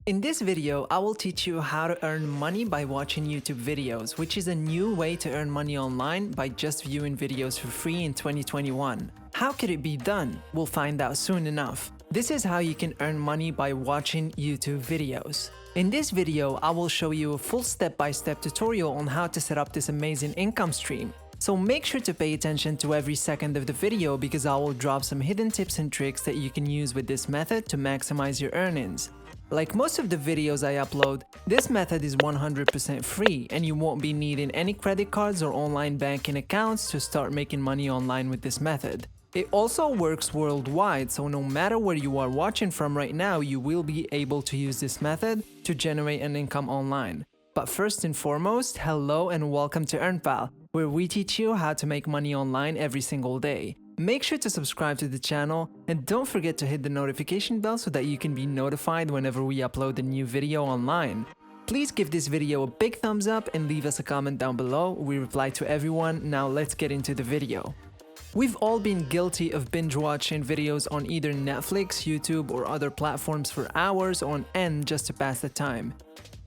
In this video, I will teach you how to earn money by watching YouTube videos, which is a new way to earn money online by just viewing videos for free in 2021. How could it be done? We'll find out soon enough. This is how you can earn money by watching YouTube videos. In this video, I will show you a full step-by-step tutorial on how to set up this amazing income stream. So make sure to pay attention to every second of the video because I will drop some hidden tips and tricks that you can use with this method to maximize your earnings. Like most of the videos I upload, this method is 100% free and you won't be needing any credit cards or online banking accounts to start making money online with this method. It also works worldwide, so no matter where you are watching from right now, you will be able to use this method to generate an income online. But first and foremost, hello and welcome to EarnPal, where we teach you how to make money online every single day. Make sure to subscribe to the channel and don't forget to hit the notification bell so that you can be notified whenever we upload a new video online. Please give this video a big thumbs up and leave us a comment down below. We reply to everyone. Now let's get into the video. We've all been guilty of binge watching videos on either Netflix, YouTube, or other platforms for hours on end just to pass the time.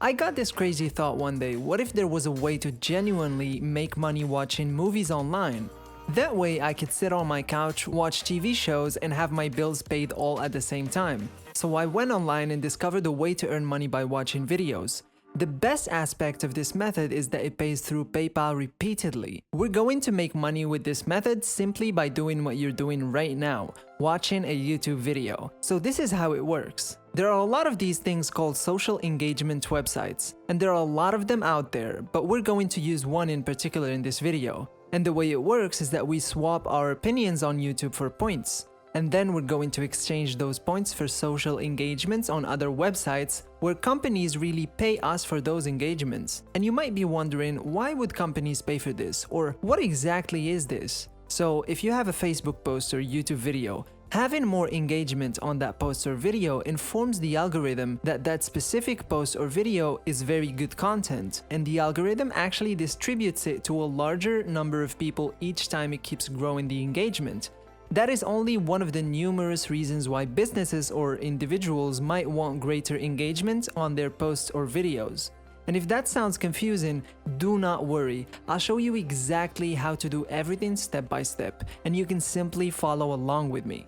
I got this crazy thought one day, what if there was a way to genuinely make money watching movies online? That way I could sit on my couch, watch TV shows, and have my bills paid all at the same time. So I went online and discovered a way to earn money by watching videos. The best aspect of this method is that it pays through PayPal repeatedly. We're going to make money with this method simply by doing what you're doing right now, watching a YouTube video. So this is how it works. There are a lot of these things called social engagement websites, and there are a lot of them out there, but we're going to use one in particular in this video. And the way it works is that we swap our opinions on YouTube for points. And then we're going to exchange those points for social engagements on other websites where companies really pay us for those engagements. And you might be wondering, why would companies pay for this? Or what exactly is this? So if you have a Facebook post or YouTube video, having more engagement on that post or video informs the algorithm that that specific post or video is very good content, and the algorithm actually distributes it to a larger number of people each time it keeps growing the engagement. That is only one of the numerous reasons why businesses or individuals might want greater engagement on their posts or videos. And if that sounds confusing, do not worry. I'll show you exactly how to do everything step by step, and you can simply follow along with me.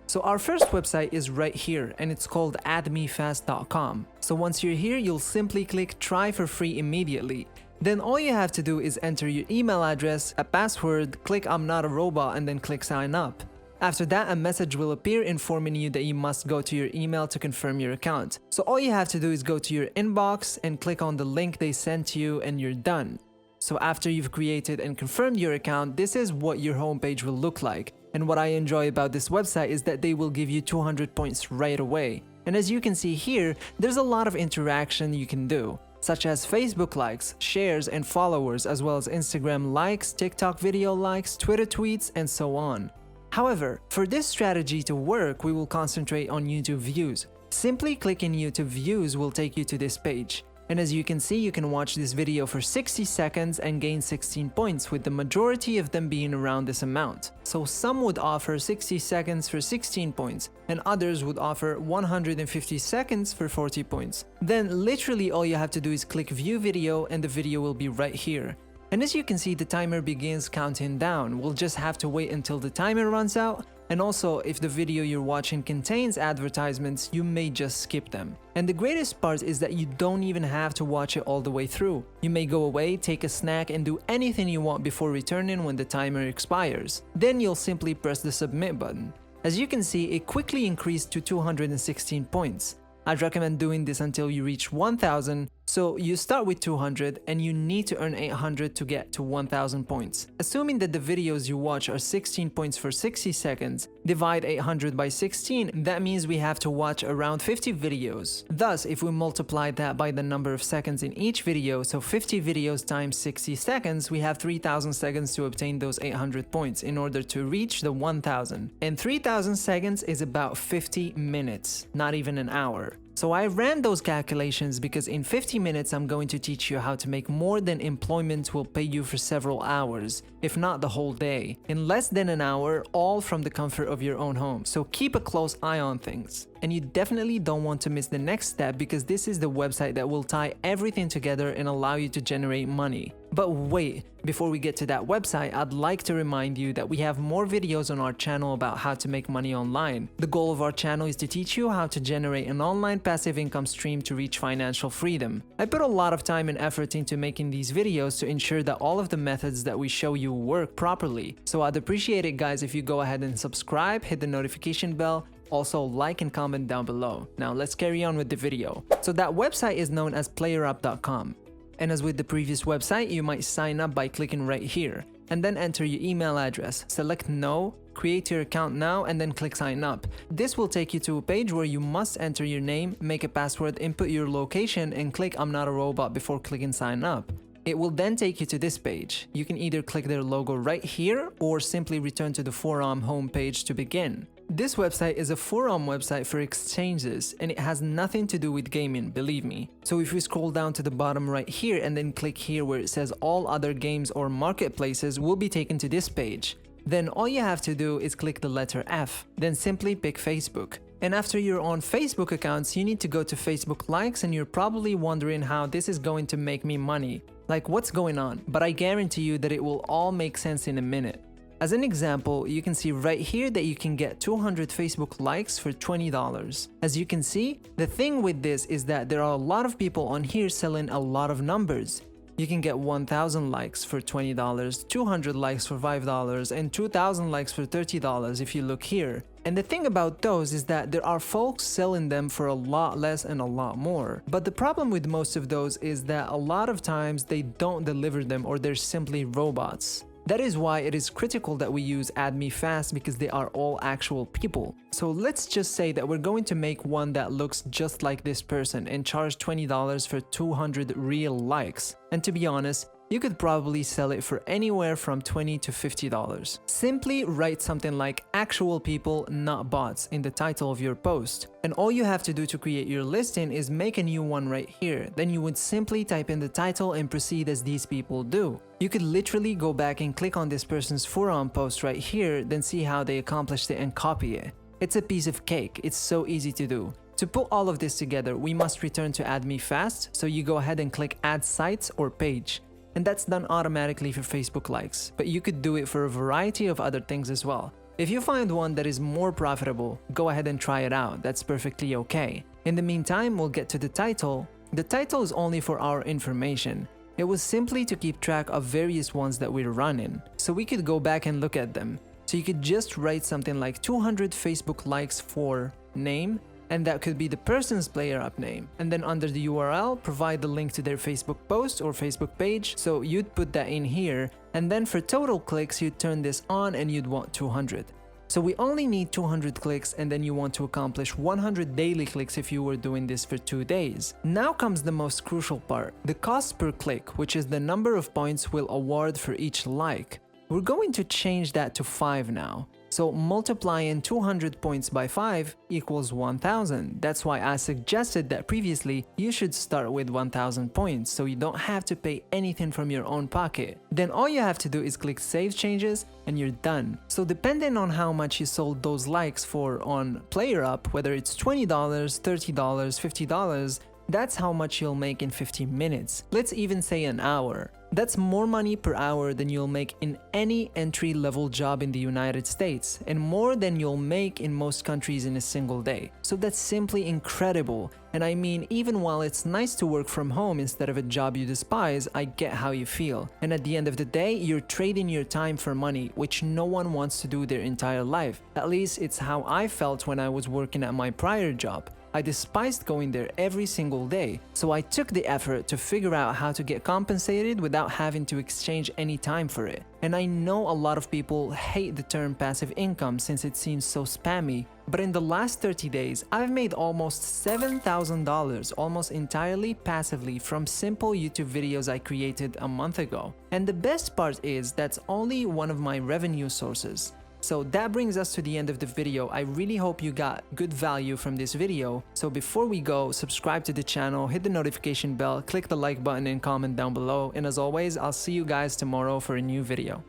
So our first website is right here, and it's called AddMeFast.com. So once you're here, you'll simply click try for free immediately. Then all you have to do is enter your email address, a password, click I'm not a robot, and then click sign up. After that, a message will appear informing you that you must go to your email to confirm your account. So all you have to do is go to your inbox and click on the link they sent to you and you're done. So after you've created and confirmed your account, this is what your homepage will look like. And what I enjoy about this website is that they will give you 200 points right away. And as you can see here, there's a lot of interaction you can do, such as Facebook likes, shares, and followers, as well as Instagram likes, TikTok video likes, Twitter tweets, and so on. However, for this strategy to work, we will concentrate on YouTube views. Simply clicking YouTube views will take you to this page. And as you can see, you can watch this video for 60 seconds and gain 16 points, with the majority of them being around this amount. So some would offer 60 seconds for 16 points, and others would offer 150 seconds for 40 points. Then literally all you have to do is click view video and the video will be right here. And as you can see, the timer begins counting down. We'll just have to wait until the timer runs out. And also, if the video you're watching contains advertisements, you may just skip them. And the greatest part is that you don't even have to watch it all the way through. You may go away, take a snack, and do anything you want before returning when the timer expires. Then you'll simply press the submit button. As you can see, it quickly increased to 216 points. I'd recommend doing this until you reach 1000. So you start with 200 and you need to earn 800 to get to 1000 points. Assuming that the videos you watch are 16 points for 60 seconds, divide 800 by 16, that means we have to watch around 50 videos. Thus, if we multiply that by the number of seconds in each video, so 50 videos times 60 seconds, we have 3000 seconds to obtain those 800 points in order to reach the 1000. And 3000 seconds is about 50 minutes, not even an hour. So I ran those calculations because in 50 minutes I'm going to teach you how to make more than employment will pay you for several hours, if not the whole day, in less than an hour, all from the comfort of your own home. So keep a close eye on things. And you definitely don't want to miss the next step because this is the website that will tie everything together and allow you to generate money. But wait, before we get to that website, I'd like to remind you that we have more videos on our channel about how to make money online. The goal of our channel is to teach you how to generate an online passive income stream to reach financial freedom. I put a lot of time and effort into making these videos to ensure that all of the methods that we show you work properly. So I'd appreciate it, guys, if you go ahead and subscribe, hit the notification bell, also like and comment down below. Now let's carry on with the video. So that website is known as PlayerUp.com. And as with the previous website, you might sign up by clicking right here and then enter your email address. Select no, create your account now, and then click sign up. This will take you to a page where you must enter your name, make a password, input your location, and click I'm not a robot before clicking sign up. It will then take you to this page. You can either click their logo right here or simply return to the forum homepage to begin. This website is a forum website for exchanges and it has nothing to do with gaming, believe me. So if we scroll down to the bottom right here and then click here where it says all other games or marketplaces, we'll be taken to this page. Then all you have to do is click the letter F, then simply pick Facebook. And after you're on Facebook accounts, you need to go to Facebook likes and you're probably wondering how this is going to make me money. Like what's going on? But I guarantee you that it will all make sense in a minute. As an example, you can see right here that you can get 200 Facebook likes for $20. As you can see, the thing with this is that there are a lot of people on here selling a lot of numbers. You can get 1,000 likes for $20, 200 likes for $5, and 2,000 likes for $30 if you look here. And the thing about those is that there are folks selling them for a lot less and a lot more. But the problem with most of those is that a lot of times they don't deliver them or they're simply robots. That is why it is critical that we use AddMeFast because they are all actual people. So let's just say that we're going to make one that looks just like this person and charge $20 for 200 real likes. And to be honest, you could probably sell it for anywhere from $20 to $50. Simply write something like actual people, not bots in the title of your post. And all you have to do to create your listing is make a new one right here. Then you would simply type in the title and proceed as these people do. You could literally go back and click on this person's forum post right here, then see how they accomplished it and copy it. It's a piece of cake. It's so easy to do. To put all of this together, we must return to AddMeFast, so you go ahead and click Add Sites or Page. And that's done automatically for Facebook likes, but you could do it for a variety of other things as well. If you find one that is more profitable, go ahead and try it out. That's perfectly okay. In the meantime, we'll get to the title. The title is only for our information. It was simply to keep track of various ones that we're running, so we could go back and look at them. So you could just write something like 200 Facebook likes for name, and that could be the person's PlayerUp name. And then under the URL, provide the link to their Facebook post or Facebook page. So you'd put that in here, and then for total clicks, you'd turn this on and you'd want 200. So we only need 200 clicks, and then you want to accomplish 100 daily clicks if you were doing this for 2 days. Now comes the most crucial part, the cost per click, which is the number of points we'll award for each like. We're going to change that to 5 now. So multiplying 200 points by 5 equals 1,000. That's why I suggested that previously you should start with 1,000 points so you don't have to pay anything from your own pocket. Then all you have to do is click Save Changes and you're done. So depending on how much you sold those likes for on PlayerUp, whether it's $20, $30, $50, that's how much you'll make in 15 minutes. Let's even say an hour. That's more money per hour than you'll make in any entry-level job in the United States, and more than you'll make in most countries in a single day. So that's simply incredible. And I mean, even while it's nice to work from home instead of a job you despise, I get how you feel. And at the end of the day, you're trading your time for money, which no one wants to do their entire life. At least it's how I felt when I was working at my prior job. I despised going there every single day, so I took the effort to figure out how to get compensated without having to exchange any time for it. And I know a lot of people hate the term passive income since it seems so spammy, but in the last 30 days, I've made almost $7,000 almost entirely passively from simple YouTube videos I created a month ago. And the best part is that's only one of my revenue sources. So that brings us to the end of the video. I really hope you got good value from this video. So before we go, subscribe to the channel, hit the notification bell, click the like button and comment down below. And as always, I'll see you guys tomorrow for a new video.